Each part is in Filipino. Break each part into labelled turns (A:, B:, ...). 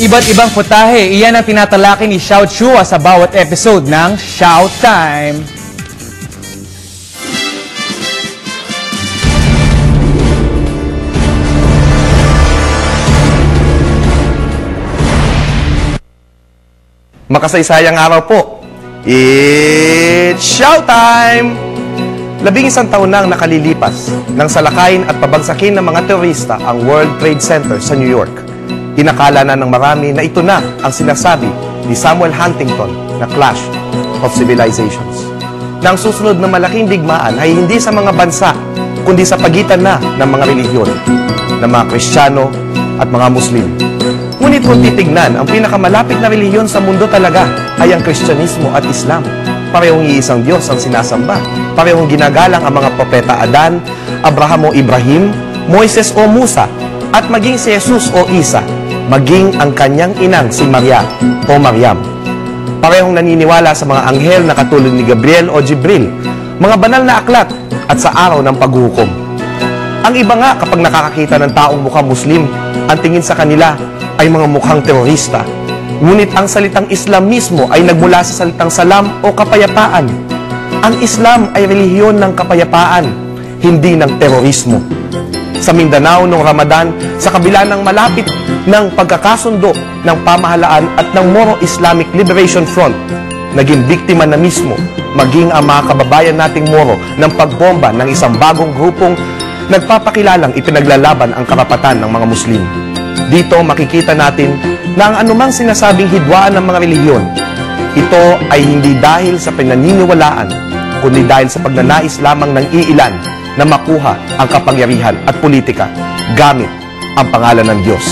A: Iba't ibang putahe, iyan ang tinatalaki ni Xiao Chua sa bawat episode ng Xiao Time.
B: Makasaysayang araw po. It's Showtime! 11 taon na ang nakalilipas nang salakayin at pabagsakin ng mga terorista ang World Trade Center sa New York. Inakala na ng marami na ito na ang sinasabi ni Samuel Huntington na Clash of Civilizations. Na ang susunod na malaking digmaan ay hindi sa mga bansa, kundi sa pagitan na ng mga relihiyon, ng mga Kristiyano at mga Muslim. Ngunit kung titignan, ang pinakamalapit na relihiyon sa mundo talaga ay ang Kristyanismo at Islam. Parehong iisang Diyos ang sinasamba. Parehong ginagalang ang mga propeta Adan, Abraham o Ibrahim, Moises o Musa, at maging si Jesus o Isa, maging ang kanyang inang si Maria o Mariam. Parehong naniniwala sa mga anghel na katulad ni Gabriel o Jibril, mga banal na aklat at sa araw ng paghuhukom. Ang iba nga kapag nakakakita ng taong mukhang Muslim, ang tingin sa kanila ay mga mukhang terorista. Ngunit ang salitang Islam mismo ay nagmula sa salitang salam o kapayapaan. Ang Islam ay relihiyon ng kapayapaan, hindi ng terorismo. Sa Mindanao noong Ramadan, sa kabila ng malapit ng pagkakasundo ng pamahalaan at ng Moro Islamic Liberation Front, naging biktima na mismo, maging ang mga kababayan nating Moro ng pagbomba ng isang bagong grupong nagpapakilalang ipinaglalaban ang karapatan ng mga Muslim. Dito makikita natin na ang anumang sinasabing hidwaan ng mga relihiyon, ito ay hindi dahil sa pinaniniwalaan, kundi dahil sa pagnanais lamang ng iilan na makuha ang kapangyarihan at politika gamit ang pangalan ng Diyos.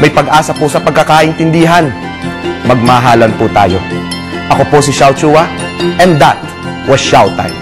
B: May pag-asa po sa pagkakaintindihan. Magmahalan po tayo. Ako po si Xiao Chua, and that was Xiao Time.